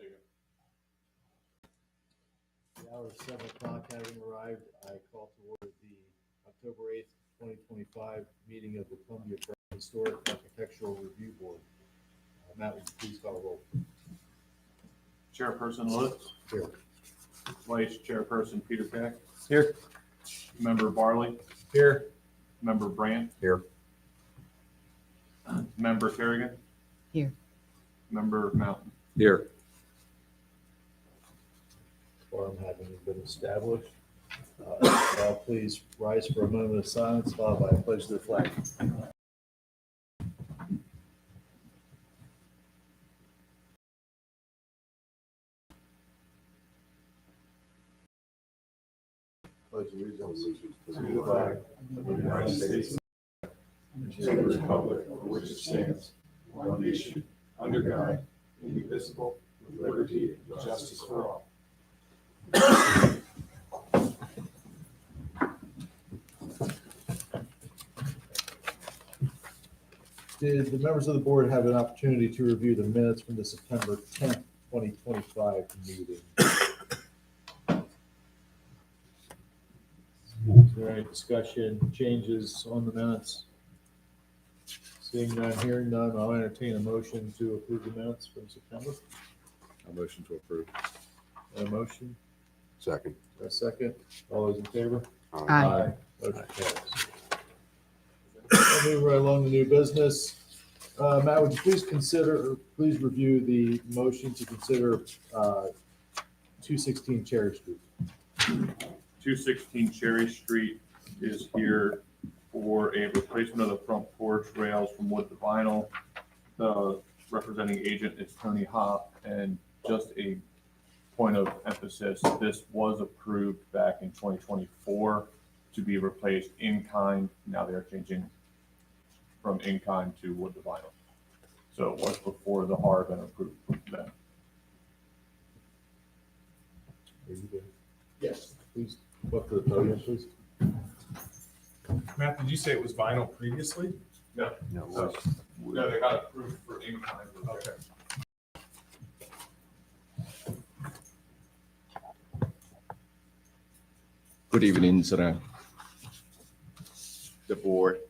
There you go. The hour of 7 o'clock having arrived, I call to order the October 8th, 2025 meeting of the Columbia Historic Architectural Review Board. Matt, would you please call roll? Chairperson Lutz. Here. Vice Chairperson Peter Peck. Here. Member Barley. Here. Member Brandt. Here. Member Kerrigan. Here. Member Mountain. Here. Quorum having been established. All please rise for a moment of silence, followed by a pledge to the flag. Pledge allegiance to the flag of the United States and to the republic for which it stands, one nation, under God, indivisible, with liberty and justice for all. Did the members of the board have an opportunity to review the minutes from the September 10th, 2025 meeting? Is there any discussion, changes on the minutes? Seeing none, hearing none, I'll entertain a motion to approve the minutes from September. A motion to approve. A motion, Second. a second. All those in favor? Aye. Motion carries. I'll move right along to new business. Matt, would you please review the motion to consider 216 Cherry Street? 216 Cherry Street is here for a replacement of the front porch rails from wood to vinyl. The representing agent is Tony Harb, and just a point of emphasis, this was approved back in 2024 to be replaced in kind. Now they're changing from in kind to wood to vinyl. So it was before the Harb and approved then. Are you good? Yes. Please, up to the podium, please. Matt, did you say it was vinyl previously? No, No. no, they got approved for in kind. Okay. Good evening, sir. The board.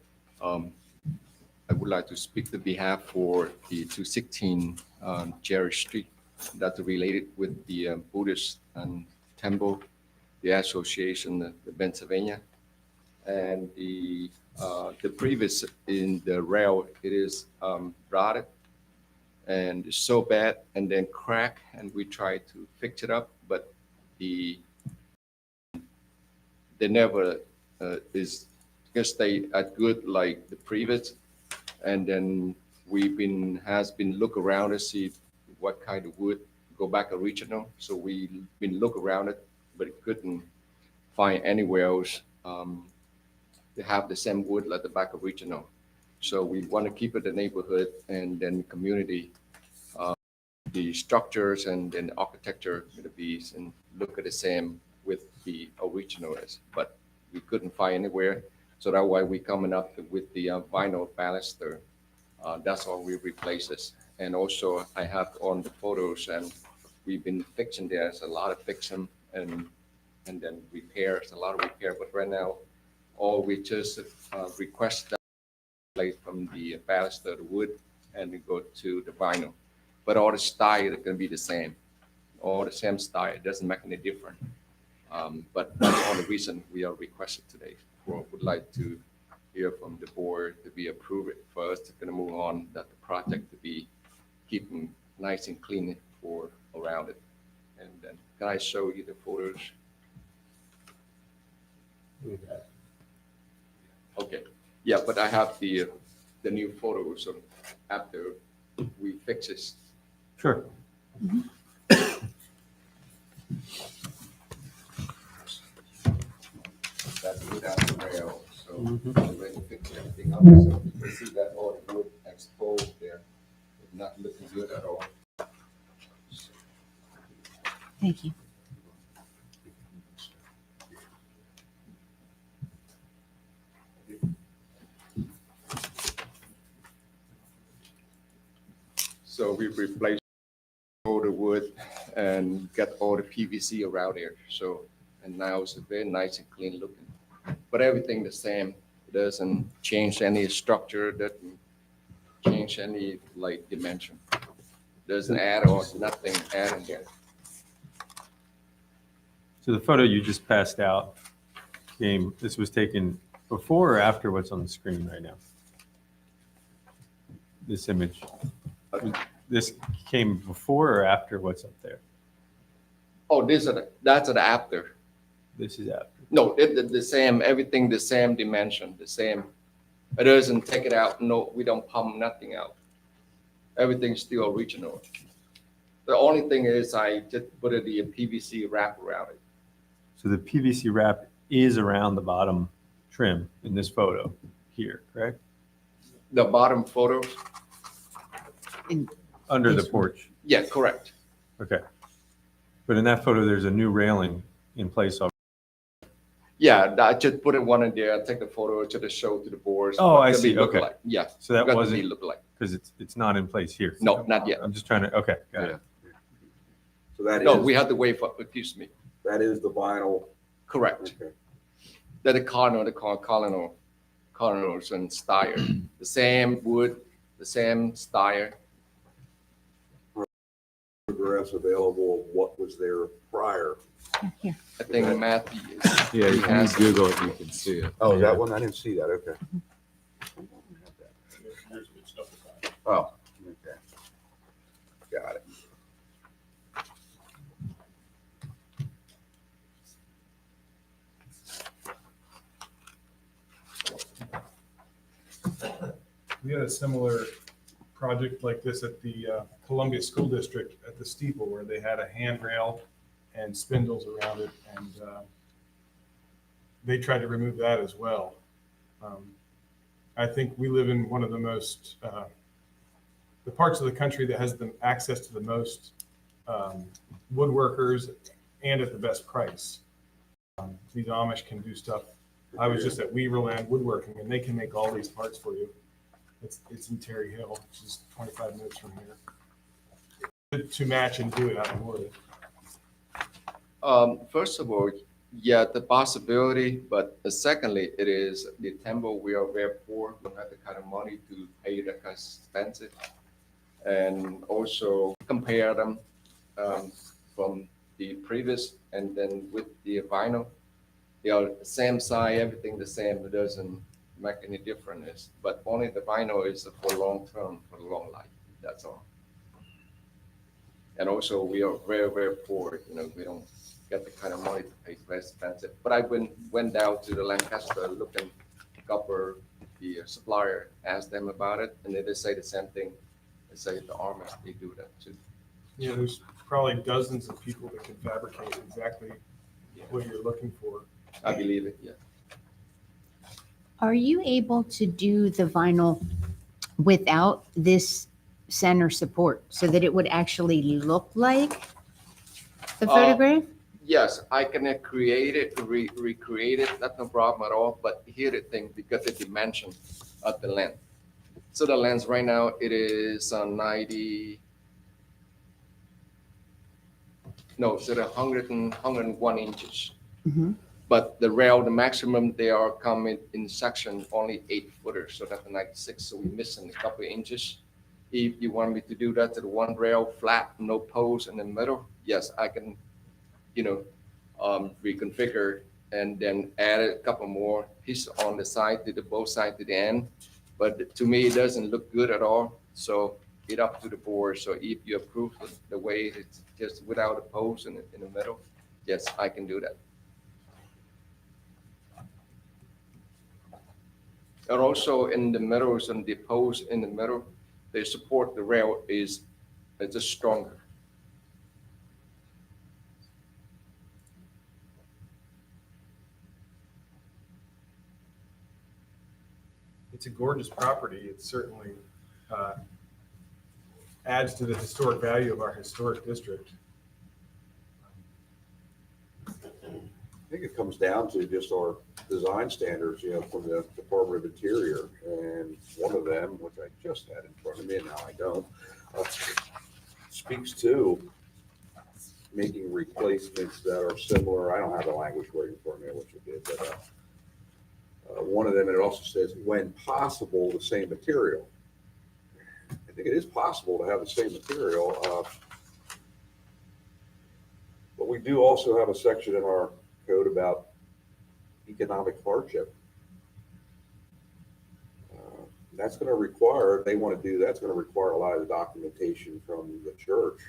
I would like to speak on behalf for the 216 Cherry Street that's related with the Buddhist temple, the association, the Pennsylvania, and the previous in the rail. It is rotted and it's so bad, and then crack, and we try to fix it up, but they never is gonna stay as good like the previous. And then has been look around to see what kind of wood go back original. So we been look around it, but couldn't find anywhere else to have the same wood like the back original. So we want to keep it the neighborhood and then community, the structures and then the architecture going to be and look at the same with the original is, but we couldn't find anywhere. So that's why we coming up with the vinyl baluster. That's all we replace this. And also I have on the photos, and we've been fixing. There's a lot of fixing and then repairs, a lot of repair. But right now, all we just request that place from the baluster, the wood, and we go to the vinyl. But all the style is going to be the same, all the same style. It doesn't make any difference. But that's all the reason we are requested today. Would like to hear from the board to be approved for us to kind of move on that the project to be keeping nice and clean for around it. And then can I show you the photos? Okay, yeah, but I have the new photos of after we fix this. Sure. That's without the rail, so already fixed everything up. So you can see that all the wood exposed there. It's not looking good at all. Thank you. So we replaced all the wood and get all the PVC around there. So, and now it's very nice and clean looking. But everything the same. It doesn't change any structure, doesn't change any like dimension. Doesn't add or nothing adding there. So the photo you just passed out this was taken before or after what's on the screen right now? This image. This came before or after what's up there? Oh, that's an after. This is after. No, the same, everything the same dimension, the same. It doesn't take it out. No, we don't pump nothing out. Everything's still original. The only thing is I just put the PVC wrap around it. So the PVC wrap is around the bottom trim in this photo here, correct? The bottom photos, Under the porch. yeah, correct. Okay. But in that photo, there's a new railing in place already. Yeah, I just put one in there. I take the photo to the show to the boards. Oh, what I does it see. look Okay. like. Yeah. So that what does wasn't it look like? because it's not in place here. No, not yet. I'm just trying to, okay, got it. So that No, is, we have to wait for, excuse me. that is the vinyl. Correct. Okay. That the cardinals and styre. The same wood, the same styre. Photographs available of what was there prior. Here. I think Okay. Matthew is. Yeah, he you can has- Google it, you can see it. Oh, that one? I didn't see that. Okay. Here's good stuff to find. Oh, okay. Got it. We had a similar project like this at the Columbia School District at the steeple where they had a handrail and spindles around it. And they tried to remove that as well. I think we live in one of the most, the parts of the country that has the access to the most woodworkers and at the best price. These Amish can do stuff. I was just at Weaverland Woodworking and they can make all these parts for you. It's in Terry Hill, which is 25 minutes from here. To match and do it out of wood. First of all, yeah, the possibility, but secondly, it is the temple we are very poor. We don't have the kind of money to pay that kind of expensive. And also compare them from the previous and then with the vinyl. They are the same size, everything the same. It doesn't make any difference. But only the vinyl is for long term, for the long life. That's all. And also we are very, very poor. You know, we don't get the kind of money to pay very expensive. But I went down to the Lancaster looking copper, the supplier, asked them about it, and they say the same thing. They say the Amish, they do that too. Yeah, there's probably dozens of people that can fabricate exactly what you're looking for. I believe it, yeah. Are you able to do the vinyl without this center support so that it would actually look like the photograph? Yes, I can create it, recreate it, that's no problem at all. But here the thing, because the dimension of the lens. So the lens right now, it is 90, no, it's at 101 inches. Mhm. But the rail, the maximum, they are coming in section only 8-footers, so that's 96. So we're missing a couple of inches. If you want me to do that to the one rail flat, no post in the middle, yes, I can, reconfigure and then add a couple more pieces on the side to the both sides to the end. But to me, it doesn't look good at all. So it's up to the board. So if you approve the way it's just without a post in the middle, yes, I can do that. And also in the middles and the post in the middle, they support the rail is just stronger. It's a gorgeous property. It certainly adds to the historic value of our historic district. I think it comes down to just our design standards, from the Department of Interior. And one of them, which I just had in front of me, and now I don't, speaks to making replacements that are similar. I don't have the language waiting for me, which it did, but one of them, and it also says, when possible, the same material. I think it is possible to have the same material, but we do also have a section in our code about economic hardship. That's going to require, they want to do, that's going to require a lot of documentation from the church.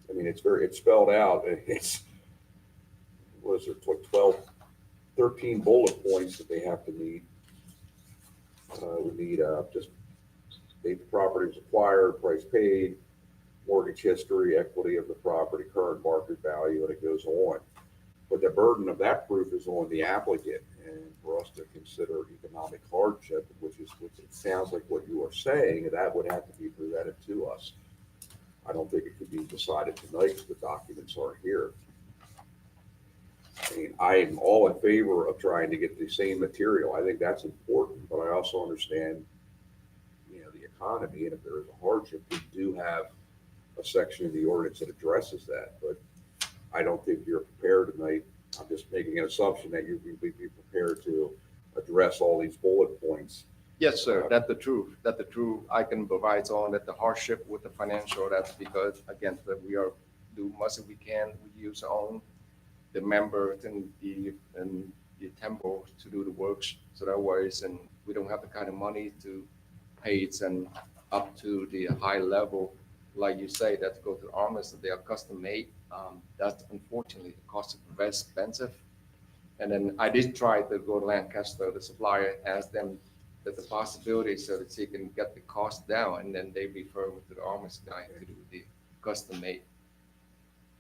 I mean, it's spelled out. It's, what is it, 12, 13 bullet points that they have to meet. We need just date the property was acquired, price paid, mortgage history, equity of the property, current market value, and it goes on. But the burden of that proof is on the applicant, and for us to consider economic hardship, which it sounds like what you are saying, that would have to be presented to us. I don't think it could be decided tonight because the documents aren't here. I mean, I am all in favor of trying to get the same material. I think that's important, but I also understand, the economy, and if there is a hardship, we do have a section of the ordinance that addresses that. But I don't think you're prepared tonight. I'm just making an assumption that you'd be prepared to address all these bullet points. Yes, sir, that's the truth. That's the truth. I can provide on that the hardship with the financial, that's because, again, that we are do much as we can. We use our own, the members and the temple to do the works. So that ways, and we don't have the kind of money to pay it and up to the high level, like you say, that go to armors that they are custom made. That's unfortunately the cost is very expensive. And then I did try to go to Lancaster, the supplier, ask them that the possibility so that they can get the cost down, and then they refer me to the armors guy to do the custom made.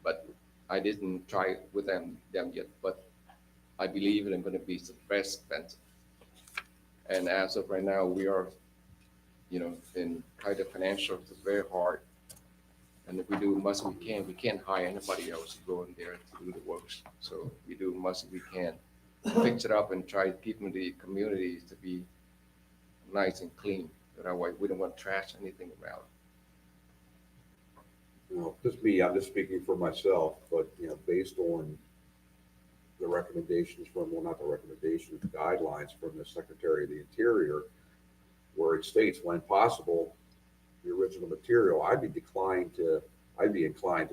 But I didn't try it with them yet, but I believe it's going to be very expensive. And as of right now, we are, in kind of financial, it's very hard. And if we do much as we can't hire anybody else to go in there to do the works. So we do much as we can, fix it up and try to keep the communities to be nice and clean. That way we don't want to trash anything around. Just me, I'm just speaking for myself, but, based on the recommendations from, well, not the recommendations, the guidelines from the Secretary of the Interior, where it states when possible, the original material, I'd be inclined to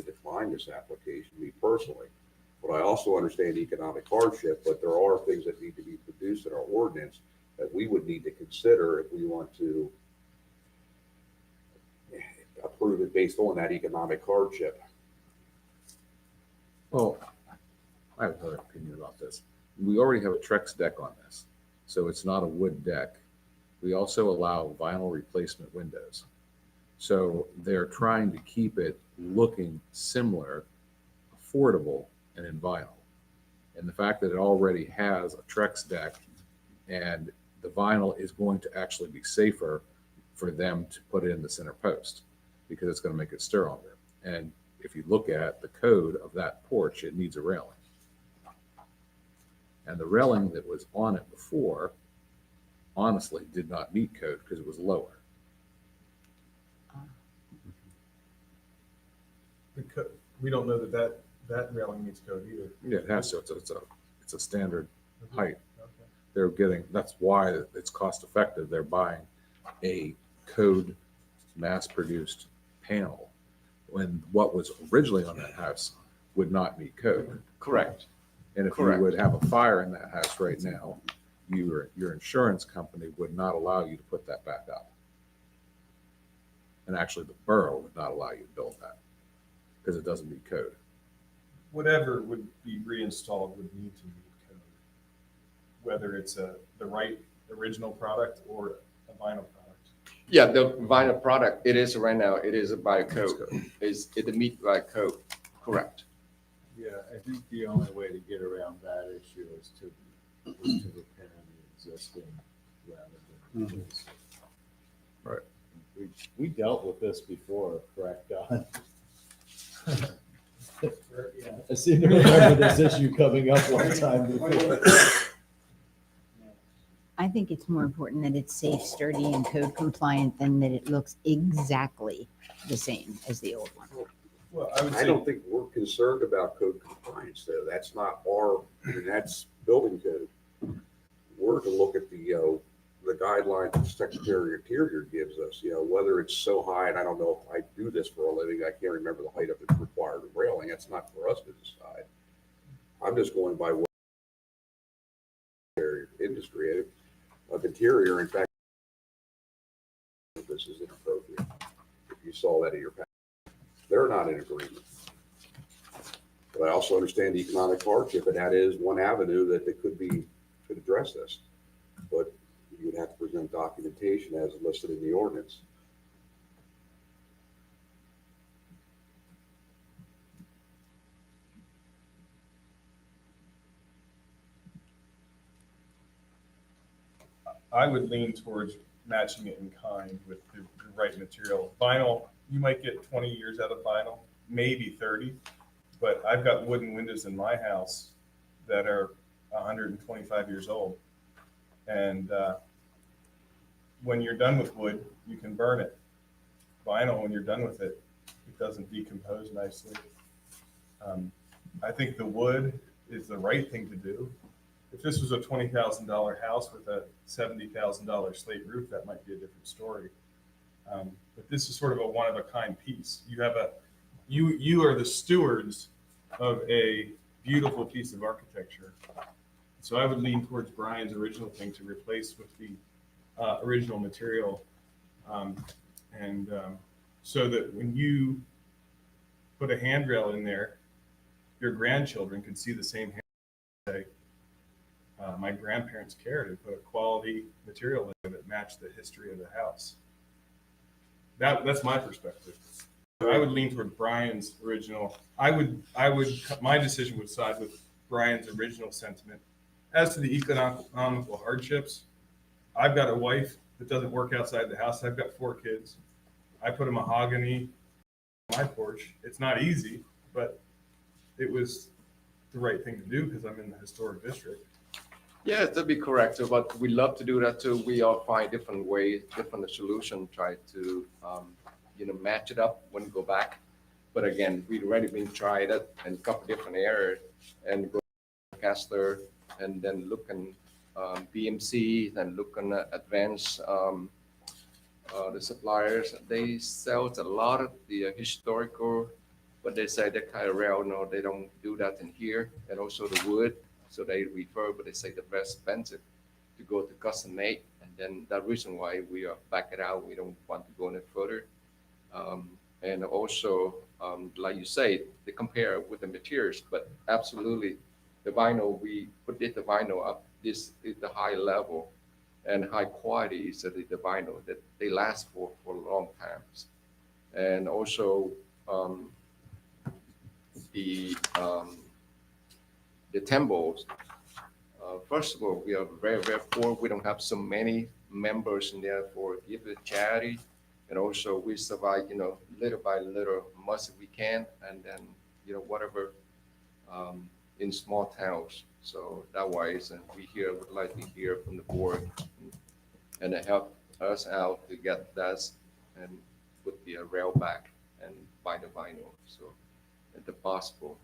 decline this application, me personally. But I also understand economic hardship, but there are things that need to be produced in our ordinance that we would need to consider if we want to approve it based on that economic hardship. Well, I have another opinion about this. We already have a Trex deck on this, so it's not a wood deck. We also allow vinyl replacement windows. So they're trying to keep it looking similar, affordable, and in vinyl. And the fact that it already has a Trex deck and the vinyl is going to actually be safer for them to put in the center post because it's going to make it stronger. And if you look at the code of that porch, it needs a railing. And the railing that was on it before, honestly, did not meet code because it was lower. We don't know that railing meets code either. Yeah, it has to. It's a standard height. Okay. That's why it's cost effective. They're buying a code mass-produced panel when what was originally on that house would not meet code. Correct. And if Correct. you would have a fire in that house right now, your insurance company would not allow you to put that back up. And actually the borough would not allow you to build that because it doesn't meet code. Whatever would be reinstalled would need to meet code, whether it's the right original product or a vinyl product. Yeah, the vinyl product, it is right now, it is by code. It meet by code, correct. Yeah, I think the only way to get around that issue is to repair the existing rather than replace it. Right. We dealt with this before, correct, Don? I seem to remember this issue coming up one time before. I think it's more important that it's safe, sturdy, and code compliant than that it looks exactly the same as the old one. Well, I would I say, don't think we're concerned about code compliance, though. That's not our, I mean, that's building code. We're to look at the guidelines that the Secretary of Interior gives us, whether it's so high, and I don't know if I do this for a living, I can't remember the height of the required railing. That's not for us to decide. I'm just going by what industry of interior, in fact, this is inappropriate. If you saw that in your package, they're not in agreement. But I also understand the economic hardship, and that is one avenue that they could address this. But you would have to present documentation as listed in the ordinance. I would lean towards matching it in kind with the right material. Vinyl, you might get 20 years out of vinyl, maybe 30, but I've got wooden windows in my house that are 125 years old. And when you're done with wood, you can burn it. Vinyl, when you're done with it, it doesn't decompose nicely. I think the wood is the right thing to do. If this was a $20,000 house with a $70,000 slate roof, that might be a different story. But this is sort of a one-of-a-kind piece. You are the stewards of a beautiful piece of architecture. So I would lean towards Brian's original thing to replace with the original material, so that when you put a handrail in there, your grandchildren could see the same handrail. My grandparents cared and put a quality material in there that matched the history of the house. That's my perspective. I would lean toward Brian's original. My decision would side with Brian's original sentiment. As to the economical hardships, I've got a wife that doesn't work outside the house. I've got 4 kids. I put a mahogany on my porch. It's not easy, but it was the right thing to do because I'm in the historic district. Yeah, to be correct. So, but we love to do that too. We all find different ways, different solution, try to, match it up when we go back. But again, we've already been tried it in a couple different areas and go to Kessler and then looking BMC, then looking at advanced the suppliers. They sell a lot of the historical, but they say that kind of rail, no, they don't do that in here. And also the wood. So they refer, but they say the very expensive to go to custom made. And then that reason why we are back it out. We don't want to go any further. And also, like you say, they compare with the materials, but absolutely the vinyl, we put the vinyl up. This is the high level and high quality is the vinyl that they last for long times. And also the temples. First of all, we are very, very poor. We don't have so many members in there for give it charity. And also we survive, little by little, much as we can. And then, whatever in small towns. So that wise, and we here would like to hear from the board and help us out to get that and put the rail back and buy the vinyl. So if possible.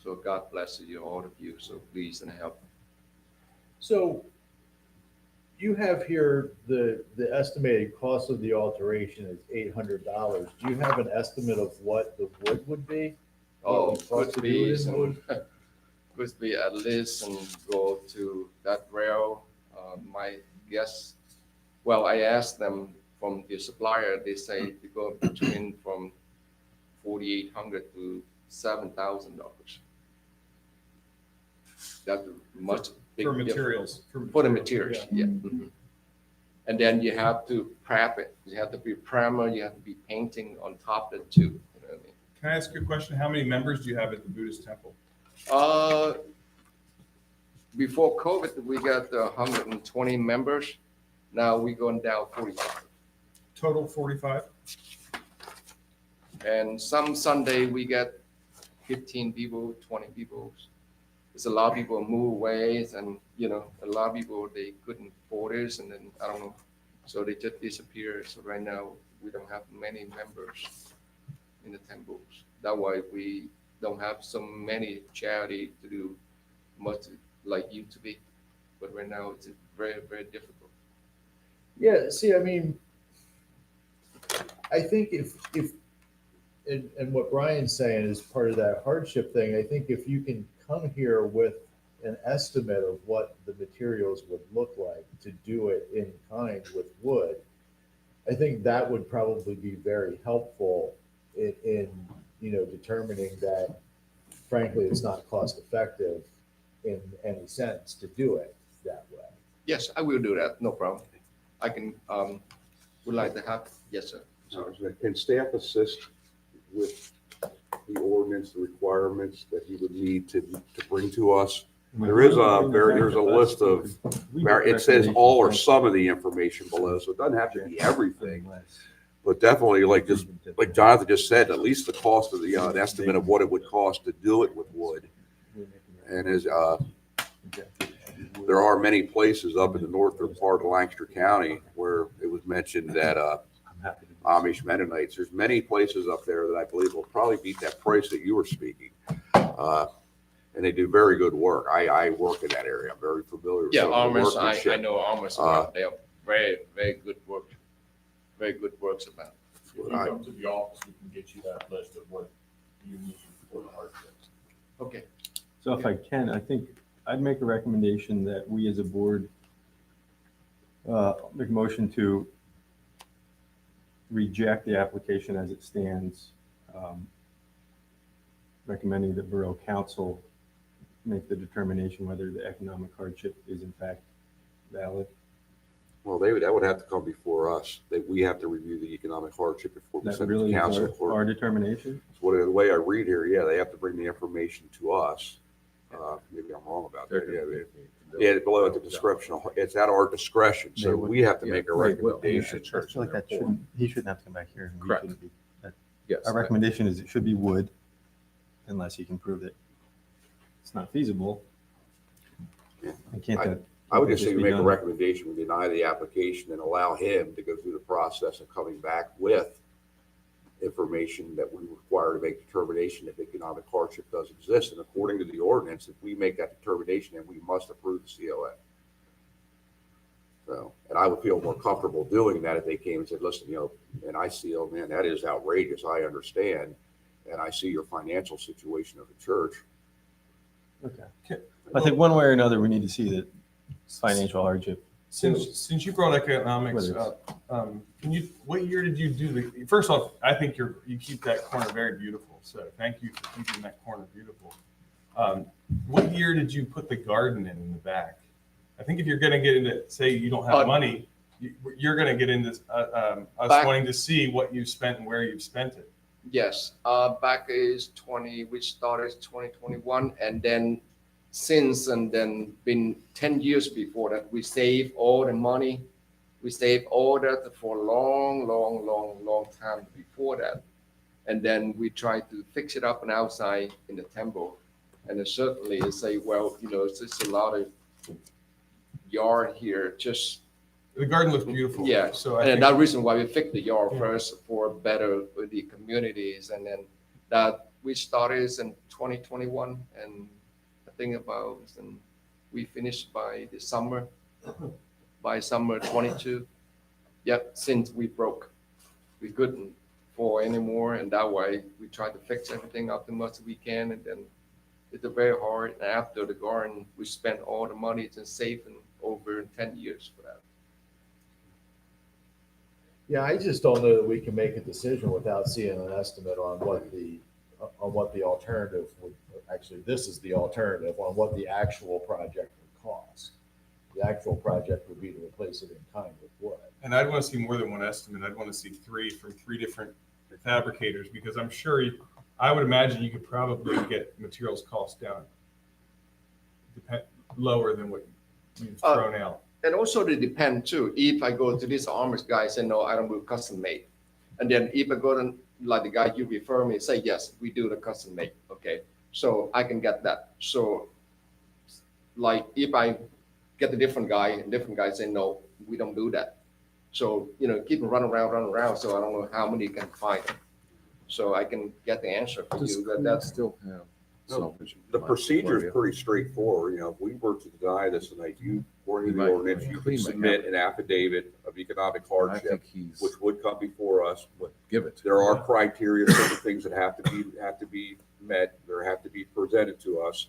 So God bless you, all of you. So please and help. So you have here the estimated cost of the alteration is $800. Do you have an estimate of what the wood would be? Oh, What could to do be it in wood? could be at least and go to that rail. My guess, well, I asked them from the supplier. They say to go between from $4,800 to $7,000. That's much big For difference. materials. For the materials, Yeah. yeah. Mhm. And then you have to prep it. You have to be primer. You have to be painting on top of it too. You know what I mean? Can I ask you a question? How many members do you have at the Buddhist temple? Before COVID, we got 120 members. Now we're going down 45. Total 45? And some Sunday we get 15 people, 20 people. there's a lot of people move away, and a lot of people they couldn't afford this, and then I don't know, so they just disappear. So right now we don't have many members in the temples. That's why we don't have so many charity to do much like used to be. But right now it's very, very difficult. Yeah, see, I mean, I think and what Brian's saying is part of that hardship thing. I think if you can come here with an estimate of what the materials would look like to do it in kind with wood, I think that would probably be very helpful in determining that, frankly, it's not cost effective in any sense to do it that way. Yes, I will do that. No problem. I can, would like to have, yes, sir. Can staff assist with the ordinance, the requirements that he would need to bring to us? There's a list of, it says all or some of the information below, so it doesn't have to be everything. But definitely, like Jonathan just said, at least the cost of an estimate of what it would cost to do it with wood. And there are many places up in the northern part of Lancaster County where it was mentioned that Amish Mennonites, there's many places up there that I believe will probably beat that price that you were speaking. And they do very good work. I work in that area. I'm very familiar with Yeah, some of the Amish, workmanship. I know Amish. They are very, very good work. Very good works about. If you come to the office, we can get you that list of what you need for the hardship. Okay. So if I can, I think I'd make a recommendation that we as a board make a motion to reject the application as it stands, recommending that Borough Council make the determination whether the economic hardship is in fact valid. Well, that would have to come before us. That we have to review the economic hardship before we That send it really to is council. our determination. The way I read here, yeah, they have to bring the information to us. Maybe I'm wrong about that. Yeah, below at the discretion, it's at our discretion, so we have to make a recommendation. I feel like that shouldn't, he shouldn't have to come back here. and we Correct. shouldn't be- Yes. Our recommendation is it should be wood unless he can prove that it's not feasible. Yeah. And can't that? I would just say be we make a done? recommendation, we deny the application and allow him to go through the process of coming back with information that we require to make determination if economic hardship does exist. And according to the ordinance, if we make that determination, then we must approve the COA. So, and I would feel more comfortable doing that if they came and said, listen, and I see, oh man, that is outrageous. I understand. And I see your financial situation of the church. Okay. I think one way or another, we need to see that it's financial hardship. Since you brought economics Whether up, what year did you do first off, I think you keep that corner very beautiful. So thank you for keeping that corner beautiful. What year did you put the garden in the back? I think if you're going to get into, say you don't have money, you're going to get into us wanting to see what you spent and where you've spent it. Yes, back is we started 2021, and then since, and then been 10 years before that, we saved all the money. We saved all that for a long time before that. And then we tried to fix it up and outside in the temple. And then certainly say, well, it's just a lot of yard here, just. The garden looks beautiful. Yeah, So and that reason why we fixed the yard first for better with the communities, and then that we started in 2021, and I think and we finished by the summer, by summer 22. Yep, since we broke, we couldn't for anymore, and that way we tried to fix everything up the much as we can, and then it's very hard. And after the garden, we spent all the money to saving over 10 years for that. Yeah, I just don't know that we can make a decision without seeing an estimate on what the alternative would, actually, this is the alternative, on what the actual project would cost. The actual project would be to replace it in kind with wood. And I'd want to see more than one estimate. I'd want to see three from three different fabricators, because I'm sure I would imagine you could probably get materials cost down lower than what you've thrown out. And also they depend too. If I go to this Amish guy, say no, I don't do custom made. And then if I go to like the guy you refer me, say yes, we do the custom made. Okay, so I can get that. So like if I get a different guy and different guy say, no, we don't do that. So, keep them running around. So I don't know how many can find. So I can get the answer for you. That's still have salvage. The procedure is pretty straightforward. If we were to deny this tonight, according to the ordinance, you can submit an affidavit of economic I hardship, think he's, which would come before us. would give it. There are criteria, certain things that have to be met, there have to be presented to us.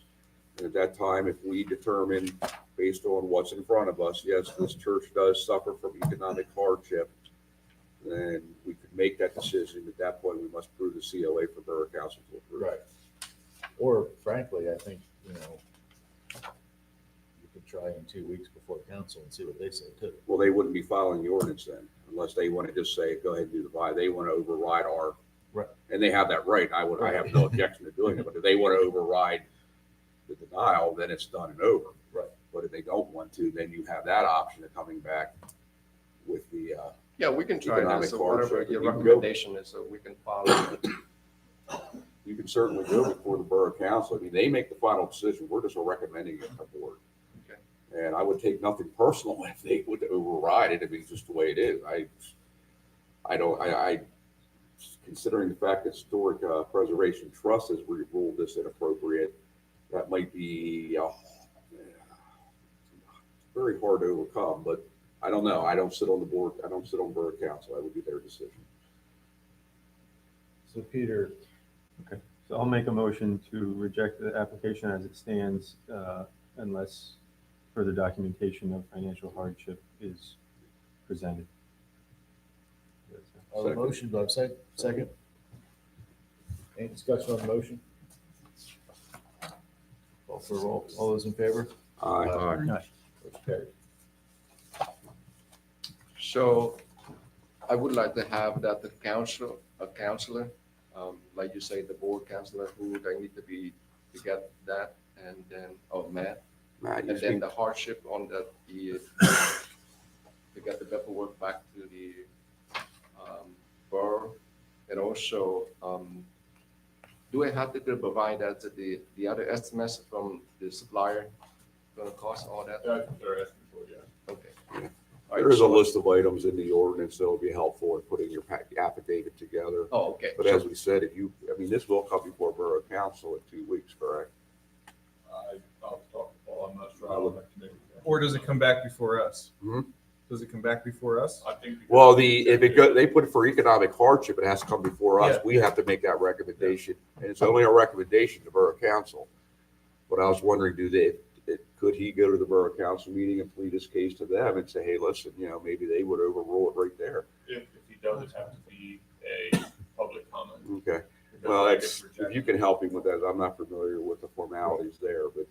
And at that time, if we determine, based on what's in front of us, yes, this church does suffer from economic hardship, then we could make that decision. At that point, we must prove the COA for Borough Council to approve. Right. Or frankly, I think, you could try in 2 weeks before council and see what they say too. Well, they wouldn't be following the ordinance then, unless they want to just say, go ahead and do the buy. They want to override our, Right. and they have that right. I have no objection to doing it, but if they want to override the denial, then it's done and over. Right. But if they don't want to, then you have that option of coming back with the, Yeah, we can try Economic that. So whatever hardship, your we can go. recommendation is, so we can follow. you can certainly go before the Borough Council. I mean, they make the final decision. We're just recommending it to the board. Okay. And I would take nothing personal if they would override it. I mean, it's just the way it is. I considering the fact that Historic Preservation Trust has ruled this inappropriate, that might be very hard to overcome, but I don't know. I don't sit on the board. I don't sit on Borough Council. That would be their decision. So Peter, So I'll make a motion to reject the application as it stands, unless further documentation of financial hardship is presented. on the motion, do I have a second? Any discussion on the motion? Call for a roll. All those in favor? Motion carried. So I would like to have that a counselor, like you say, the board counselor, who they need to be to get that, and then, Matt, Matt, you and then speak. the hardship on that, to get the paperwork back to the borough, and also, do I have to provide that to the other estimates from the supplier, gonna cost all that? That's what they're asking for, yeah. Okay. Yeah. All right, There is a so- list of items in the ordinance that will be helpful in putting your affidavit together. Oh, okay. But as we said, this will come before Borough Council in 2 weeks, correct? I'll talk to Paul, I'm not sure. I would like to make it. Or does it come back before us? Hmm? Does it come back before us? I think. because Well, it's they put it for economic hardship, it has to come before us. Yeah. We have to make that recommendation, and it's only a recommendation to Borough Council. But I was wondering, could he go to the Borough Council meeting and plead his case to them and say, hey, listen, maybe they would overrule it right there. If he does, it have to be a public comment. Okay. Because Well, that that's, gets if you rejected. can help him with that, I'm not familiar with the formalities there, but,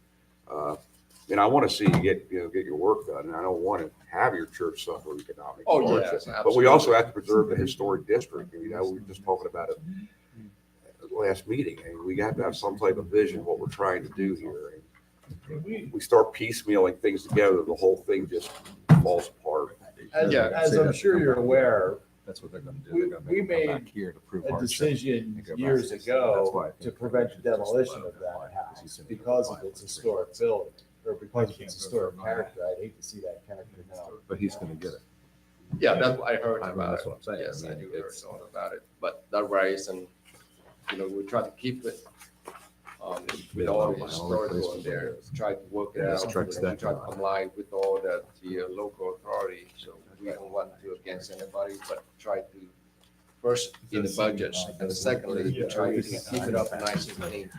I want to see you get your work done, and I don't want to have your church suffer economic Oh, hardship. yes, But we also absolutely. have to preserve the historic district. We were just talking about it at the last meeting, and we have to have some type of vision of what we're trying to do here. And we start piecemealing things together, the whole thing just falls apart. As, Yeah. as I'm sure you're aware, That's what they're gonna do. We- They're gonna we make them come made back here to prove a hardship. decision and go back. years That's why I ago think to we prevent should the just let demolition them of that apply, house he's gonna because apply of its for historic building, or because of its historic character. I'd hate to see that character now. But he's gonna get it. Yeah, that's what I heard I mean, about that's it. what I'm saying. Yes, I I mean, do hear it's- all about it, but that race and, we try to keep it, with all the historical in there, try to work it Yeah, out. strikes We that try to down. comply with all that, the local authority, so we don't want to against anybody, but try to, first, in the budgets, and secondly, we try to keep it up nice and clean.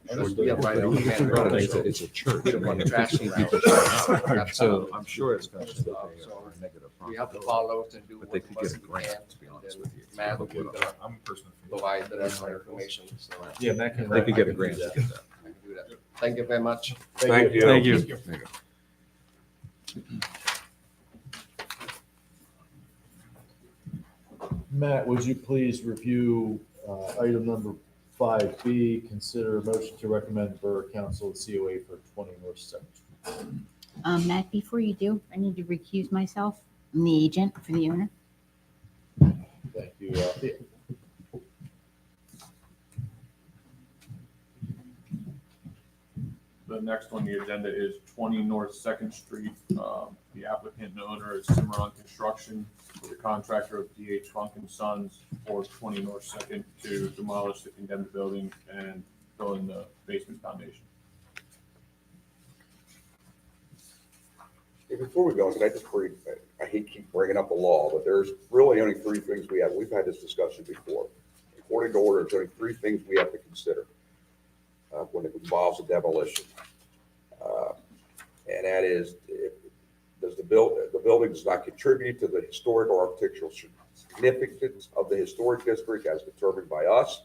Because we are right on the main road, It's so a- it's a church. we don't want trash around. That's So how- I'm sure it's gonna be So a negative. we have to follow and do But what they could get a we grant, can. to be and honest then with you. Matt will do the- I'm personally. provide the rest of the information, so Yeah, Matt can. They could get a I can grant do to that. get that. I can do that. Thank you very much. Thank you. Thank you. There you go. Matt, would you please review item number 5B, consider a motion to recommend the Borough Council COA for 20 North Seventh. Matt, before you do, I need to recuse myself. I'm the agent for the owner. Thank you. the next on the agenda is 20 North Second Street. The applicant and owner is Cimarron Construction, with the contractor of DH Funk and Sons for 20 North Second to demolish the condemned building and fill in the basement foundation. Hey, before we go, can I just bring, I hate keep bringing up the law, but there's really only three things we have. We've had this discussion before. According to order, there's only three things we have to consider when it involves a demolition. And that is, does the building does not contribute to the historic or architectural significance of the historic district as determined by us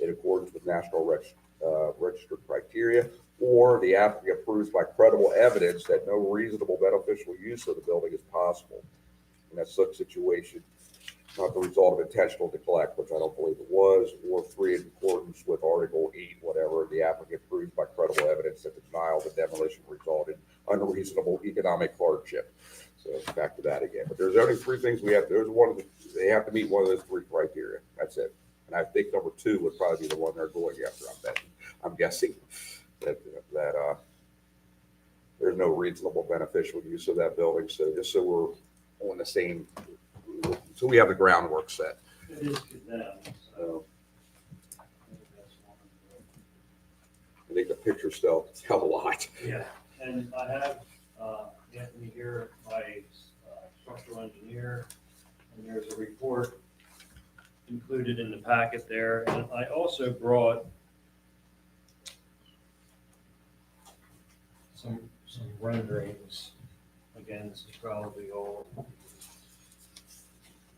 in accordance with National Register criteria, or the applicant proves by credible evidence that no reasonable beneficial use of the building is possible. In that such situation, not the result of intentional neglect, which I don't believe it was, or three, in accordance with Article 8, whatever, the applicant proves by credible evidence that the denial of the demolition resulted in unreasonable economic hardship. So back to that again. But there's only three things we have. There's one of the, they have to meet one of those three criteria. That's it. And I think number two would probably be the one they're going after. I'm guessing that there's no reasonable beneficial use of that building. So just so we're on the same, so we have the groundwork set. It is condemned, so. I think the pictures tell a lot. Yeah, and I have Anthony here, my structural engineer, and there's a report included in the packet there. And I also brought some renderings. Again, this is probably all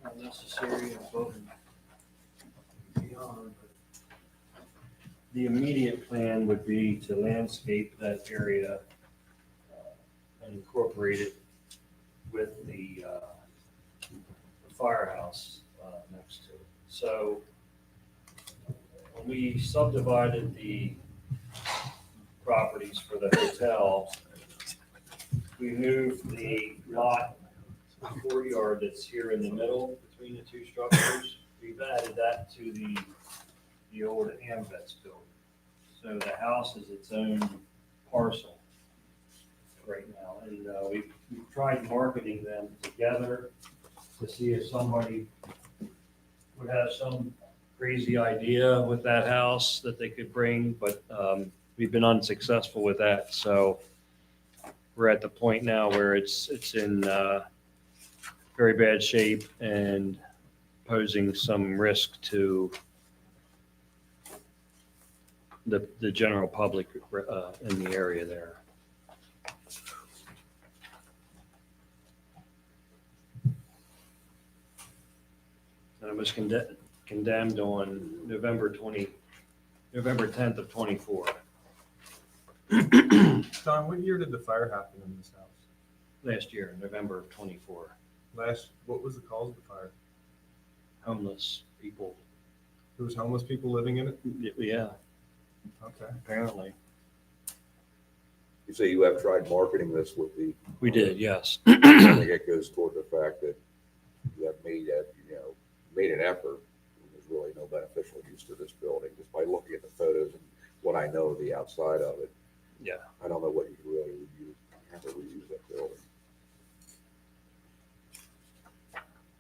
not necessary above and beyond. But the immediate plan would be to landscape that area and incorporate it with the firehouse next to it. So when we subdivided the properties for the hotel, we moved the lot courtyard that's here in the middle between the two structures. We've added that to the old AMVETS building. So the house is its own parcel right now. And we've tried marketing them together to see if somebody would have some crazy idea with that house that they could bring, but we've been unsuccessful with that. So we're at the point now where it's in very bad shape and posing some risk to the general public in the area there. And it was condemned on November 10th of 24. Don, what year did the fire happen in this house? Last year, November of 24. What was the cause of the fire? Homeless people. There was homeless people living in it? Yeah, Okay. apparently. You say you have tried marketing this with the. We did, yes. I think it goes toward the fact that you have made an effort. There's really no beneficial use to this building just by looking at the photos and what I know of the outside of it. Yeah. I don't know what you really have to reuse that building,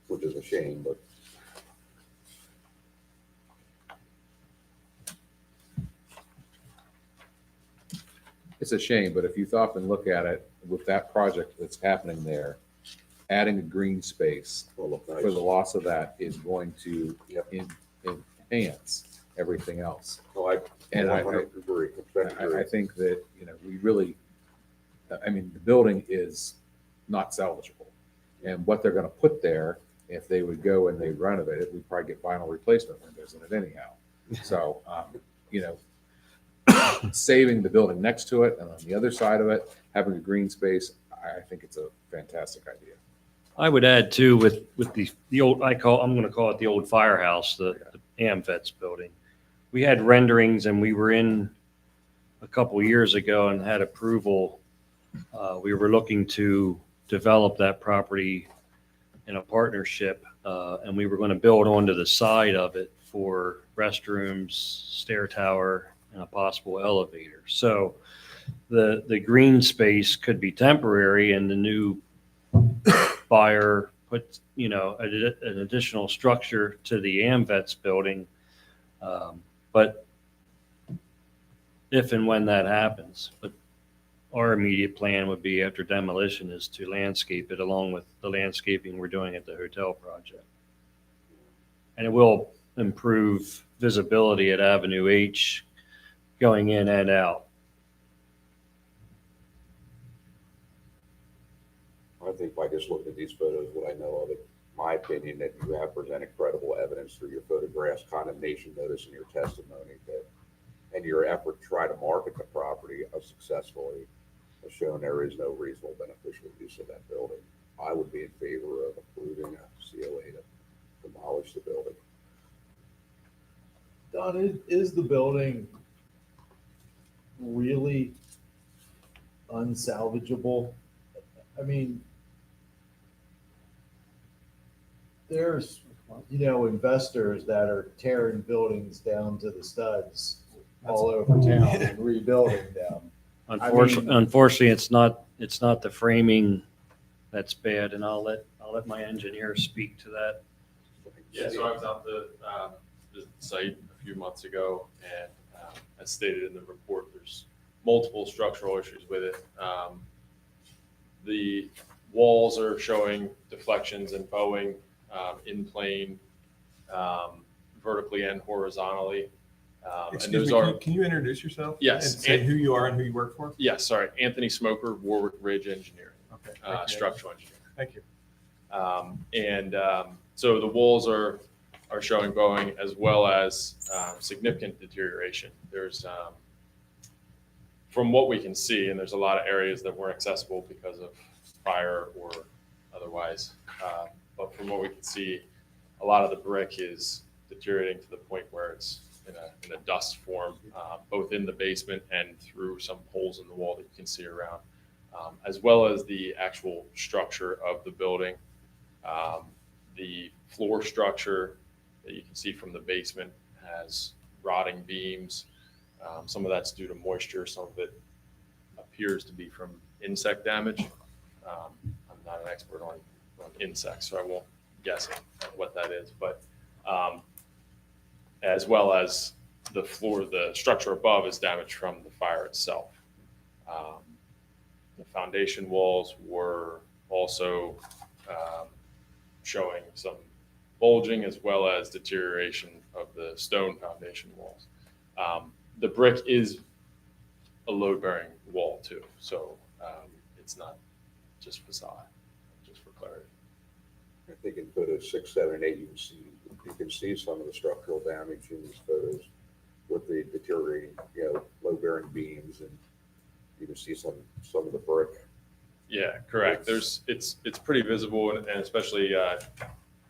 which is a shame, but. It's a shame, but if you stop and look at it with that project that's happening there, adding a green space Will look nice. for the loss of that is going to Yep. enhance everything else. No, I And I 100% agree. 100% I agree. think that, we really, I mean, the building is not salvageable. And what they're going to put there, if they would go and they renovate it, we'd probably get vinyl replacement windows in it anyhow. So, saving the building next to it and on the other side of it, having a green space, I think it's a fantastic idea. I would add too with the old, I'm going to call it the old firehouse, the AMVETS building. We had renderings and we were in a couple years ago and had approval. We were looking to develop that property in a partnership, and we were going to build onto the side of it for restrooms, stair tower, and a possible elevator. So the green space could be temporary and the new buyer puts, an additional structure to the AMVETS building. But if and when that happens, but our immediate plan would be after demolition is to landscape it along with the landscaping we're doing at the hotel project. And it will improve visibility at Avenue H going in and out. I think by just looking at these photos, what I know of it, my opinion, that you have presented credible evidence through your photographs, condemnation notice, and your testimony that, and your effort to try to market the property successfully has shown there is no reasonable beneficial use of that building. I would be in favor of approving a COA to demolish the building. Don, is the building really unsalvageable? I mean, there's, investors that are tearing buildings down to the studs all over town and rebuilding them. Unfortunately, it's not the framing that's bad, and I'll let my engineer speak to that. Yeah, so I was out the site a few months ago, and as stated in the report, there's multiple structural issues with it. The walls are showing deflections and bowing in plane, vertically and horizontally. And Excuse those me, can you introduce yourself? Yes. And say who you are and who you work for? Yes, sorry, Anthony Smoker, Warwick Ridge Engineering, Okay. thank you. structural engineer. Thank you. So the walls are showing bowing as well as significant deterioration. There's, from what we can see, and there's a lot of areas that weren't accessible because of fire or otherwise, but from what we can see, a lot of the brick is deteriorating to the point where it's in a dust form, both in the basement and through some holes in the wall that you can see around, as well as the actual structure of the building. The floor structure that you can see from the basement has rotting beams. Some of that's due to moisture. Some of it appears to be from insect damage. I'm not an expert on insects, so I won't guess at what that is. But as well as the floor, the structure above is damaged from the fire itself. The foundation walls were also showing some bulging as well as deterioration of the stone foundation walls. The brick is a load-bearing wall too, so it's not just facade, just for clarity. I think in photos 6, 7, and 8, you can see some of the structural damage in these photos with the deteriorating, low-bearing beams, and you can see some of the brick. Yeah, correct. It's pretty visible, and especially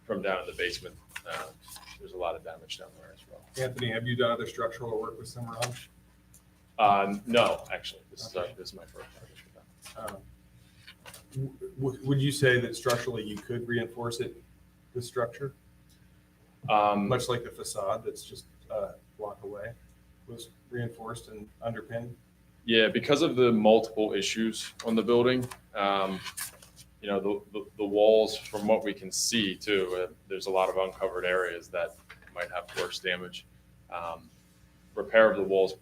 from down in the basement, there's a lot of damage down there as well. Anthony, have you done other structural work with Cimarron? No, actually, this Okay. is my first project with them. Would you say that structurally you could reinforce the structure? Much like the facade that's just a block away was reinforced and underpinned? Yeah, because of the multiple issues on the building, the walls, from what we can see too, there's a lot of uncovered areas that might have worse damage. Repair of the walls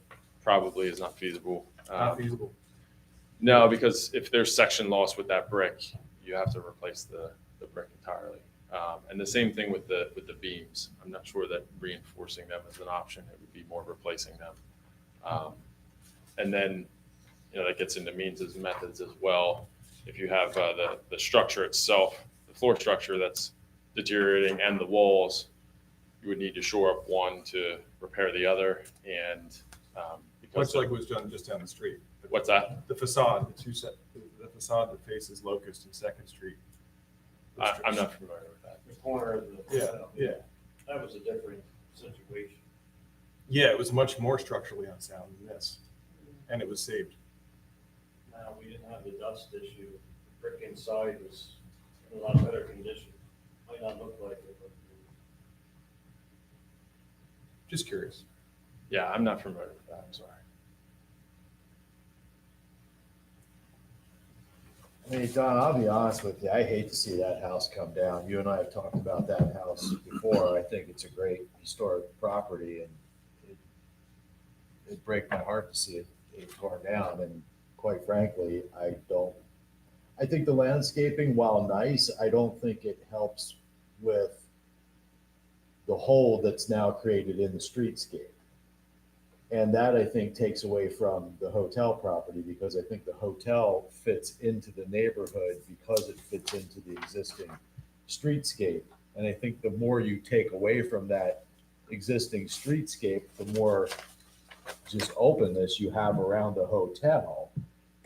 probably is not feasible. Not feasible. No, because if there's section loss with that brick, you have to replace the brick entirely. And the same thing with the beams. I'm not sure that reinforcing them is an option. It would be more replacing them. And then, that gets into means and methods as well. If you have the structure itself, the floor structure that's deteriorating and the walls, you would need to shore up one to repair the other. And Much like was done just down the street. what's that? The facade, the facade that faces Locust and Second Street. I'm not familiar with that. The corner of the. Yeah. That was a different situation. Yeah, it was much more structurally unsound than this, and it was saved. Now, we didn't have the dust issue. The brick inside was in a lot better condition. Might not look like it, but. Just curious. Yeah, I'm not familiar with that. I'm sorry. I mean, Don, I'll be honest with you, I hate to see that house come down. You and I have talked about that house before. I think it's a great historic property and it, it'd break my heart to see it torn down. And quite frankly, I think the landscaping, while nice, I don't think it helps with the hole that's now created in the streetscape. And that I think takes away from the hotel property because I think the hotel fits into the neighborhood because it fits into the existing streetscape. And I think the more you take away from that existing streetscape, the more just openness you have around the hotel.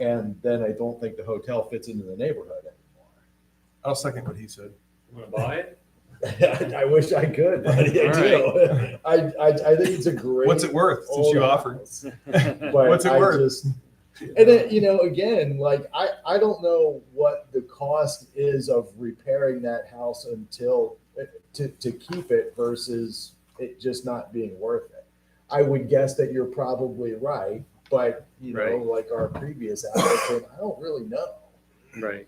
And then I don't think the hotel fits into the neighborhood anymore. I'll second what he said. You wanna buy it? I wish I could, buddy. I All do. I think it's a great. What's it worth since old you offered? house. What's But it I worth? just, and then, again, like, I don't know what the cost is of repairing that house until, to keep it versus it just not being worth it. I would guess that you're probably right, but, Right. like our previous applicant, I don't really know. Right.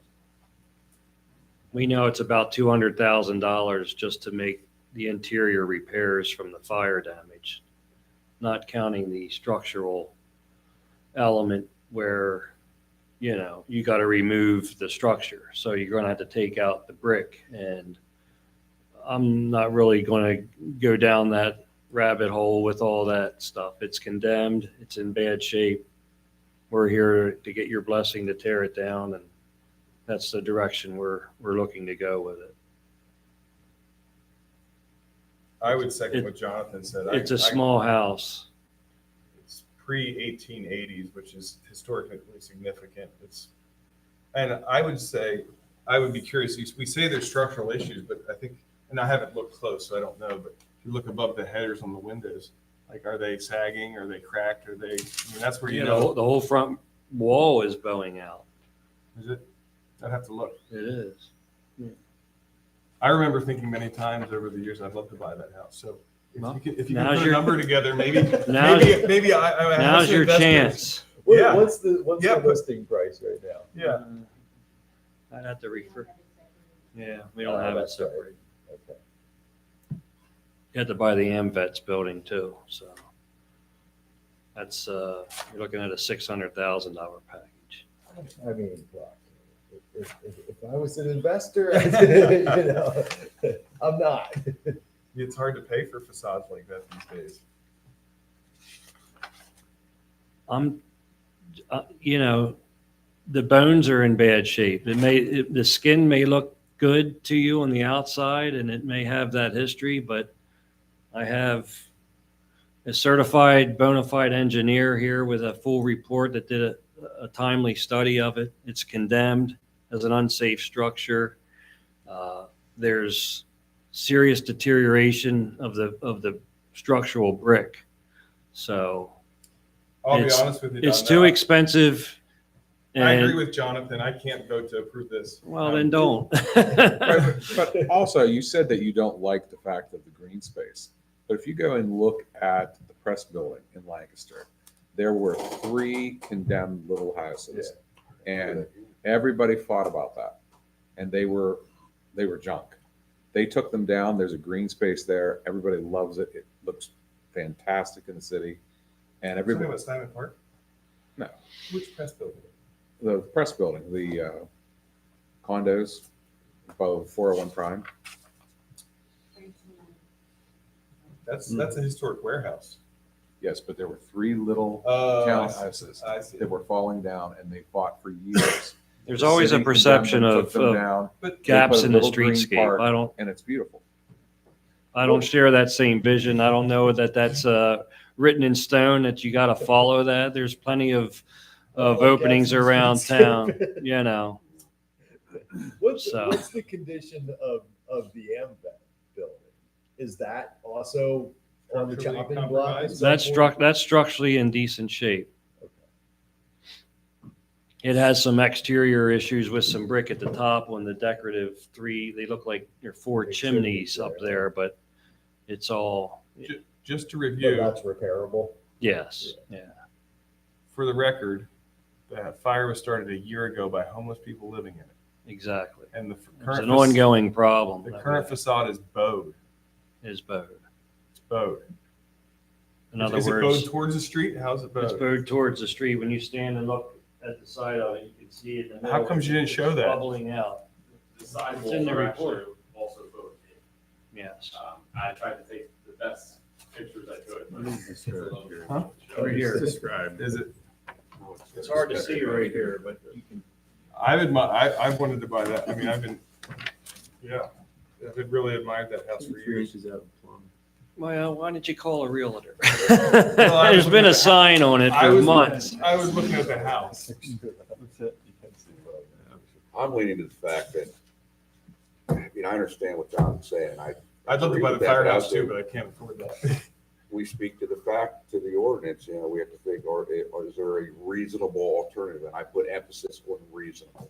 We know it's about $200,000 just to make the interior repairs from the fire damage, not counting the structural element where, you got to remove the structure. So you're going to have to take out the brick. And I'm not really going to go down that rabbit hole with all that stuff. It's condemned. It's in bad shape. We're here to get your blessing to tear it down, and that's the direction we're looking to go with it. I would second what Jonathan said. It's a small house. It's pre-1880s, which is historically significant. And I would say, I would be curious, we say there's structural issues, but I think, and I haven't looked close, so I don't know, but if you look above the headers on the windows, like, are they sagging? Are they cracked? That's where The whole front wall is bowing out. Is it? I'd have to look. It is. I remember thinking many times over the years, I'd love to buy that house. So Well, if you can now's put a your- number together, maybe, Now's- maybe I have Now's some your investors. chance. Yeah. What's the Yeah, but- listing price right now? Yeah. I'd have to refer. Yeah, we don't have it that's right. separate. Okay. You have to buy the AmVets building too, so. That's, you're looking at a $600,000 package. I mean, look, if I was an investor, I'm not. It's hard to pay for facades like that these days. The bones are in bad shape. The skin may look good to you on the outside and it may have that history, but I have a certified bona fide engineer here with a full report that did a timely study of it. It's condemned as an unsafe structure. There's serious deterioration of the structural brick. So I'll be It's- honest with you. it's Don, too I- expensive. I agree And, with Jonathan. I can't vote to approve this. well, then don't. But also, you said that you don't like the fact of the green space. But if you go and look at the press building in Lancaster, there were 3 condemned little houses. And everybody fought about that. And they were junk. They took them down. There's a green space there. Everybody loves it. It looks fantastic in the city. And Talking everybody, about Simon Park? No. Which press building? the press building, the condos above 401 Prime. That's a historic warehouse. Yes, but there were 3 little Oh, townhouses I see. that were falling down, and they fought for years. There's The always a city condemned perception them, of took them down, But gaps put a in the little green streetscape. park. and it's beautiful. I don't share that same vision. I don't know that that's written in stone that you got to follow that. There's plenty of openings around town, What's So- what's the condition of the AMVET building? Is that also on the Structurally chopping block? compromised? at some point? That's structurally in decent shape. It has some exterior issues with some brick at the top on the decorative 3. They look like there are 4 Big chimneys chimneys up there. there, but it's all, just to But review, that's repairable. yes, yeah. for the record, The fire was started a year ago by homeless people living in it. Exactly. And the It's current, an ongoing problem. the that current facade is bowed. is bowed. It's bowed. In other Is it words, bowed towards the street? How's it it's bowed? bowed towards the street. When you stand and look at the side of it, you can see it in the middle. How comes you didn't show It's that? Bubbling out. The sidewalls It's in the are report. actually also voted. Yes. I tried to take the best pictures I could. but- Huh? Right here. Described. Is it? It's hard to see right here, but you can. I've wanted to buy that. I mean, I've been really admired that house for 3 years. inches out of plumb. Well, why didn't you call a realtor? Well, I was There's been looking a at- sign on it for months. I was looking at the house. That's it. You can't see above that. I'm leaning to the fact that, I mean, I understand what John's saying. I'd love to buy the agree with that, firehouse but I too, but I can't afford that. We speak to the fact, to the ordinance, you know, we have to think, or is there a reasonable alternative? And I put emphasis on reasonable.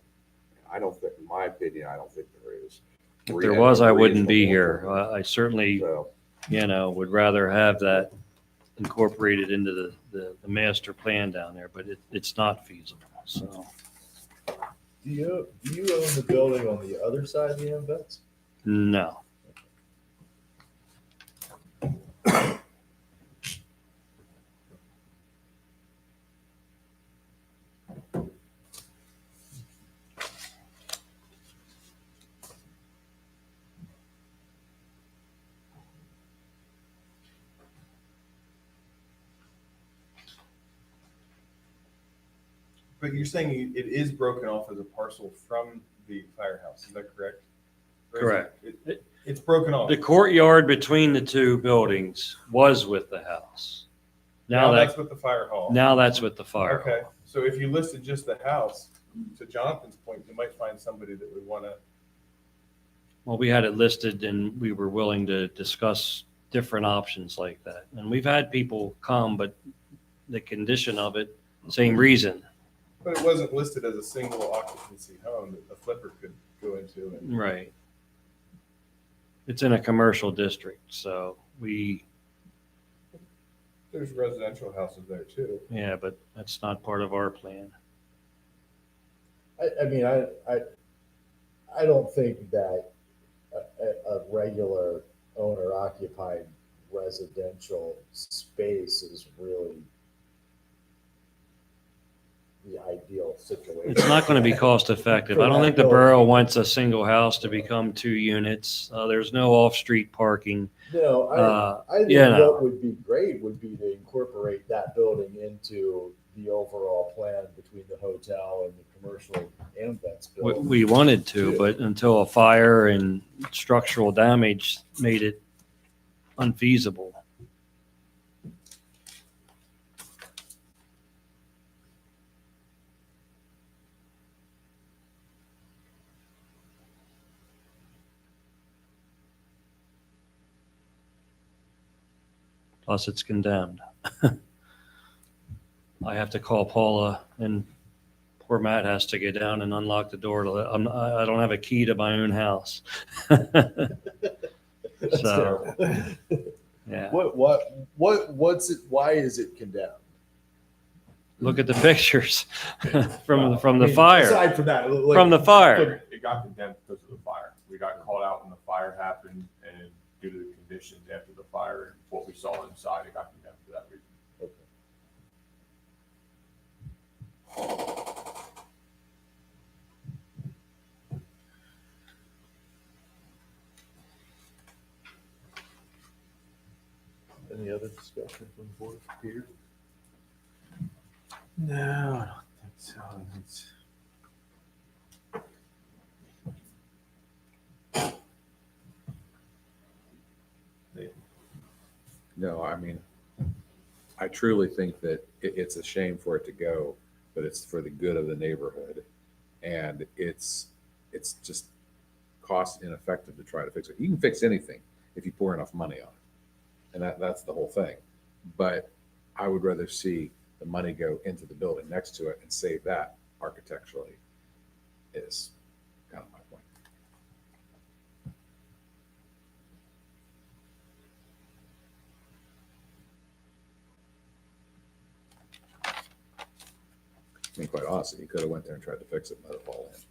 I don't think, in my opinion, I don't think there is. If there was, I wouldn't be Reasonable here. alternative. I certainly, So, would rather have that incorporated into the master plan down there, but it's not feasible, so. Do you own the building on the other side of the MVets? No. But you're saying it is broken off as a parcel from the firehouse, is that correct? Or is Correct. It's broken off. The courtyard between the two buildings was with the house. Now that's with the fire hall. Now that's with the fire. Okay, so if you listed just the house, to Jonathan's point, you might find somebody that would want to. Well, we had it listed and we were willing to discuss different options like that. And we've had people come, but the condition of it, same reason. But it wasn't listed as a single occupancy home that the flipper could go into. And Right. It's in a commercial district, so there's residential houses there too. yeah, but that's not part of our plan. I mean, I don't think that a regular owner occupied residential space is really the ideal situation. It's not going to be cost effective. I don't think the borough wants a single house to become 2 units. There's no off-street parking. No, I think you know. what would be great would be to incorporate that building into the overall plan between the hotel and the commercial AMVETS building. We wanted to, but until a fire and structural damage made it unfeasible. Plus, it's condemned. I have to call Paula, and poor Matt has to get down and unlock the door. I don't have a key to my own house. That's So, terrible. yeah. What's it, why is it condemned? Look at the pictures from I the mean, fire. Aside from that, like, From the fire. It got condemned because of the fire. We got called out when the fire happened, and due to the conditions after the fire and what we saw inside, it got condemned for that reason. Any other discussion from the board, Peter? No, I don't think so. It's- No, I mean, I truly think that it's a shame for it to go, but it's for the good of the neighborhood. And it's just cost ineffective to try to fix it. You can fix anything if you pour enough money on it. And that's the whole thing. But I would rather see the money go into the building next to it and save that architecturally is kind of my point. mean, quite honestly, you could have went there and tried to fix it and let it fall in.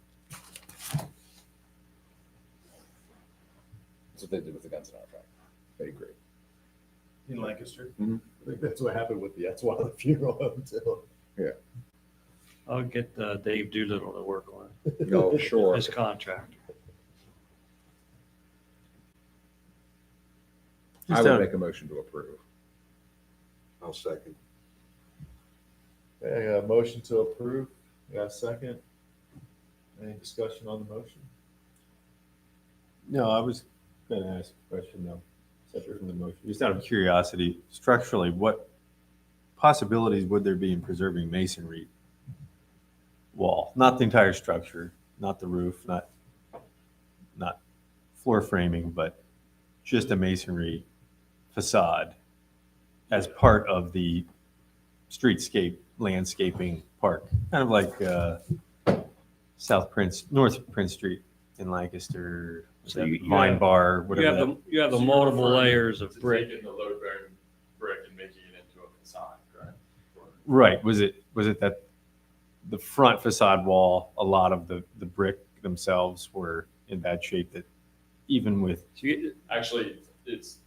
That's what they did with the guns in our track. They agree. In Lancaster. I think that's what happened with that's one of the funeral home too. I'll get Dave Doolittle to work on Oh, sure. it, his contract. I Just would out- make a motion to approve. I'll second. Okay, a motion to approve. You got a second? Any discussion on the motion? No, I was going to ask a question though, separate from the motion. Just out of curiosity, structurally, what possibilities would there be in preserving masonry wall? Not the entire structure, not the roof, not floor framing, but just a masonry facade as part of the streetscape landscaping park, kind of like North Prince Street in Lancaster, So you Vine have- Bar, You whatever. have that- you have the So you're multiple referring layers of to brick. taking the load-bearing brick and making it into a facade, correct? Right. Was it that the front facade wall, a lot of the brick themselves were in bad shape that even with So you- Actually, it's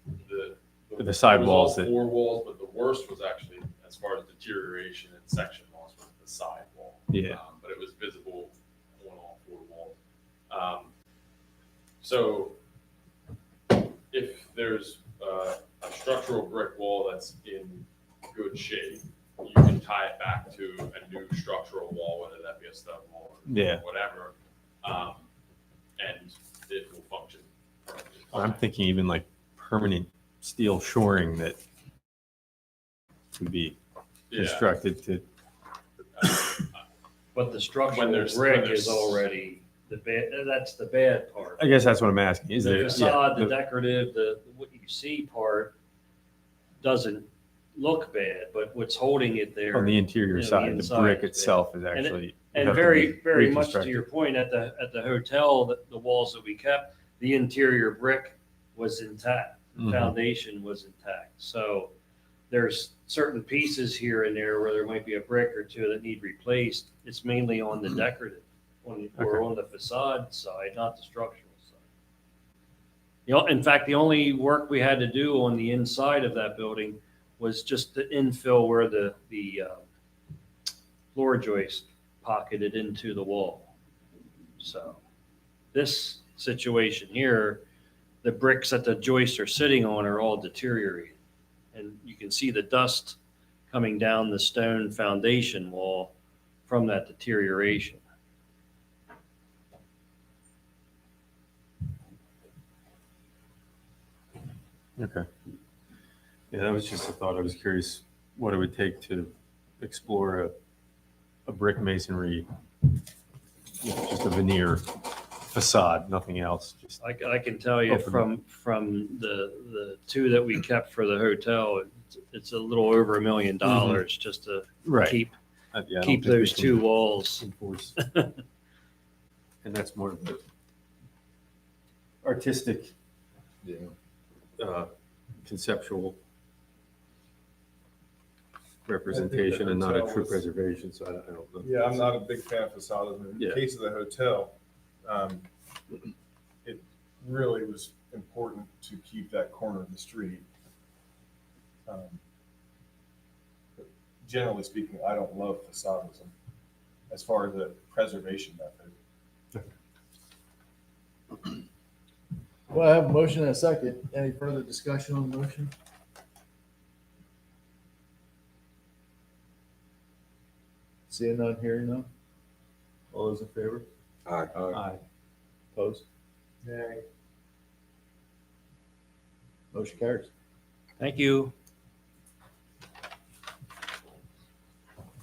The side it was walls all that- four walls, but the worst was actually, as far as deterioration and section loss, was the side wall. Yeah. But it was visible on all four walls. So if there's a structural brick wall that's in good shape, you can tie it back to a new structural wall, whether that be a stone wall or Yeah. whatever, and it will function perfectly I'm fine. thinking even like permanent steel shoring that would be Yeah. constructed to, But the structural there's- brick when there's- is already the bad, that's the bad part. I guess that's what I'm asking. Is The there, facade, yeah, the decorative, the, what you see part doesn't look bad, but what's holding it there. on the interior you know, the side, the inside brick is bad. itself is actually. And would have to very, be very much to reconstructed. your point, at the hotel, the walls that we kept, the interior brick was intact. The Mhm. foundation was intact. So there's certain pieces here and there where there might be a brick or two that need replaced. It's mainly on the decorative, or Okay. on the facade side, not the structural side. You know, in fact, the only work we had to do on the inside of that building was just to infill where the floor joist pocketed into the wall. So this situation here, the bricks that the joists are sitting on are all deteriorated. And you can see the dust coming down the stone foundation wall from that deterioration. Okay. Yeah, that was just a thought. I was curious what it would take to explore a brick masonry, just a veneer facade, nothing else. Just I can tell you Open. from the two that we kept for the hotel, it's a little over $1 million just to right. keep Yeah, I don't keep think we those can two walls. enforce. And that's more of the artistic, Yeah. conceptual representation and not a hotel true was- preservation. So I don't know. Yeah, I'm not a big fan of facades. In the Yeah. case of the hotel, it really was important to keep that corner of the street. But generally speaking, I don't love facadism as far as a preservation method. Well, I have a motion and a second. Any further discussion on the motion? Seeing none, hearing none? All those in favor? Aye. Aye. Opposed? Motion carries. Thank you.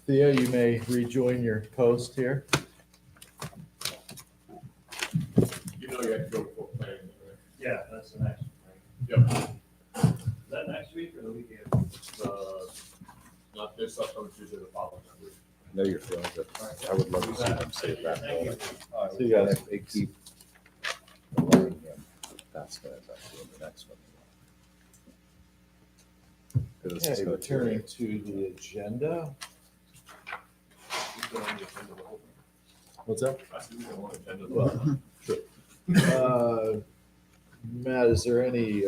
Theo, you may rejoin your post here. You know you have to go for planning, right? Yeah, that's the next one. Yep. Is that next week or the week after? Not this upcoming Tuesday, the following week. I know you're feeling good. I would love to see them save that building. See you guys. They keep allowing him. That's the next one. 'Cause it's Okay, just gonna returning to the agenda. What's that? I see we don't want to attend it. Well, sure. Matt, is there any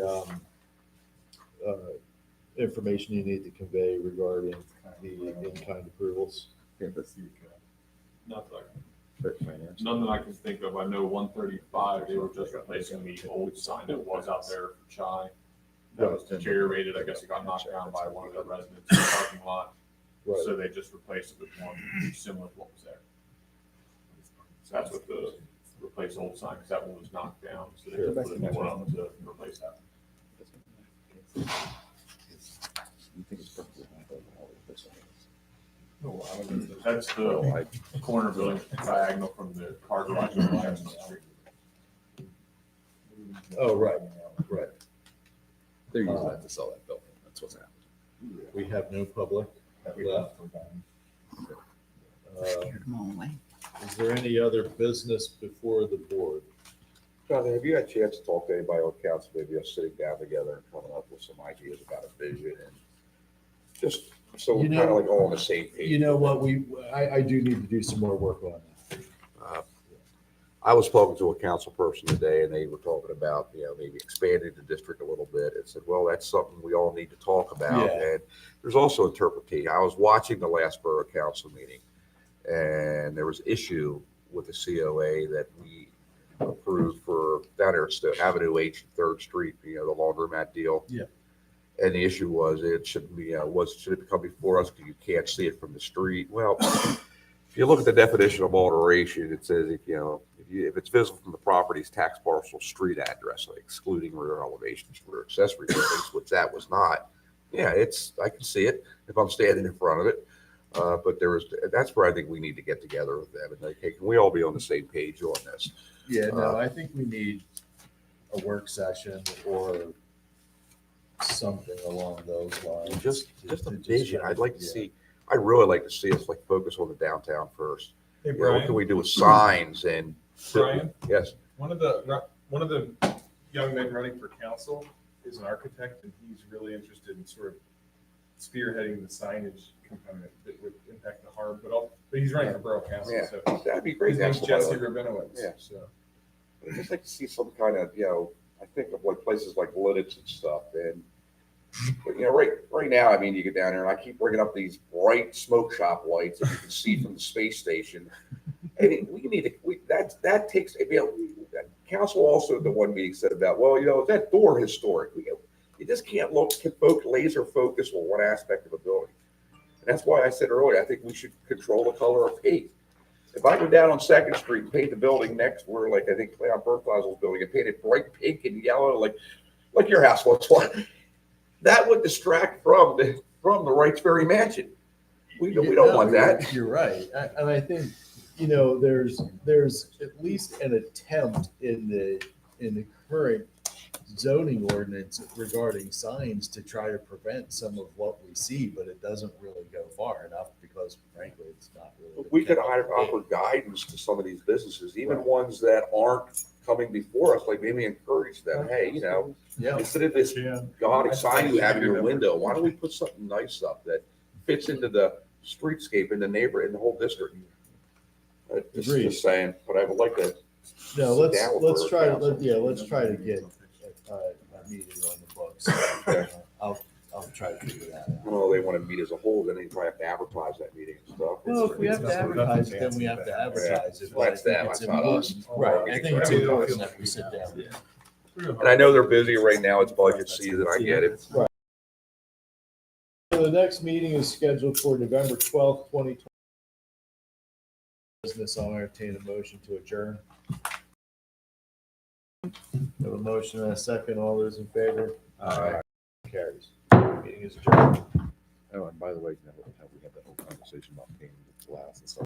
information you need to convey regarding the in-kind approvals? Not that None that I can think of. I know 135, they were just replacing the old sign that was out there for Chai. That was deteriorated. I guess it got knocked down by one of the residents in the parking lot. Right. So they just replaced it with one similar to what was there. So that's what the replace old sign, because that one was knocked down. So they just put a new one on to replace that. That's the corner building diagonal from the car garage on Lions Street. Oh, right, right. They're using that to sell that building. That's what's happening. We have no public left. Scared them all away. Is there any other business before the board? Jonathan, have you had a chance to talk to anybody on council, maybe us sitting down together and coming up with some ideas about a vision and just so we're You know- kind of like all on the same page? You know what, I do need to do some more work on that. I was talking to a council person today and they were talking about, maybe expanding the district a little bit. And said, well, that's something we all need to talk about. Yeah. And there's also interpretation. I was watching the last borough council meeting and there was issue with the COA that we approved for down there, it's Avenue H, 3rd Street, the laundromat deal. Yeah. And the issue was it shouldn't be, should it come before us because you can't see it from the street? Well, if you look at the definition of alteration, it says if it's visible from the property's tax parcel street address, like excluding rear elevations for accessory buildings, which that was not. Yeah, I can see it if I'm standing in front of it. But that's where I think we need to get together with them and like, hey, can we all be on the same page on this? Yeah, no, I think we need a work session or something along those lines. Just a To vision. kind I'd of- like to yeah. see. I'd really like to see us like focus on the downtown first. Hey, What Brian, can we do with signs and? Brian? Yes. one of the young men running for council is an architect, and he's really interested in sort of spearheading the signage component that would impact the Harb, but he's running for borough council, Yeah. so. That'd be great. His name's to have Jesse somebody like- Rabinowitz, Yeah. so. I'd just like to see some kind of, I think of like places like Lidditz and stuff. And, but, right now, I mean, you get down there and I keep bringing up these bright smoke shop lights that you can see from the space station. And that takes, council also at the one meeting said about, well, is that door historic? You just can't laser focus on one aspect of a building. And that's why I said earlier, I think we should control the color of paint. If I go down on 2nd Street and paint the building next, where like I think Cleon Berthausel's building, and paint it bright pink and yellow, like your house was, that would distract from the Wrights Ferry Mansion. We don't want that. You're right. And I think, there's at least an attempt in the current zoning ordinance regarding signs to try to prevent some of what we see, but it doesn't really go far enough because frankly, it's not really. We could offer guidance to some of these businesses, even ones that aren't coming before us, like maybe encourage them, hey, Yeah. instead of this gaudy sign you have in your window, why don't we put something nice up that fits into the streetscape in the whole district? Agreed. Just saying, but I would like to. No, sit down with let's borough try council. let's try to get a meeting on the books. I'll try to figure that out. Well, they want to meet as a whole, then they probably have to advertise that meeting and stuff. Well, if we have to advertise it, then we have to advertise it. but I That's think them, it's that's not us. important- Right, I think it's important that we sit down. And I know they're busy right now, it's budget season, I get it. So the next meeting is scheduled for November 12th, 2020. Business, I'll entertain a motion to adjourn. We have a motion and a second. All those in favor? Aye. Carries. Meeting is adjourned. Oh, and by the way, we had that whole conversation about paying the glass and stuff.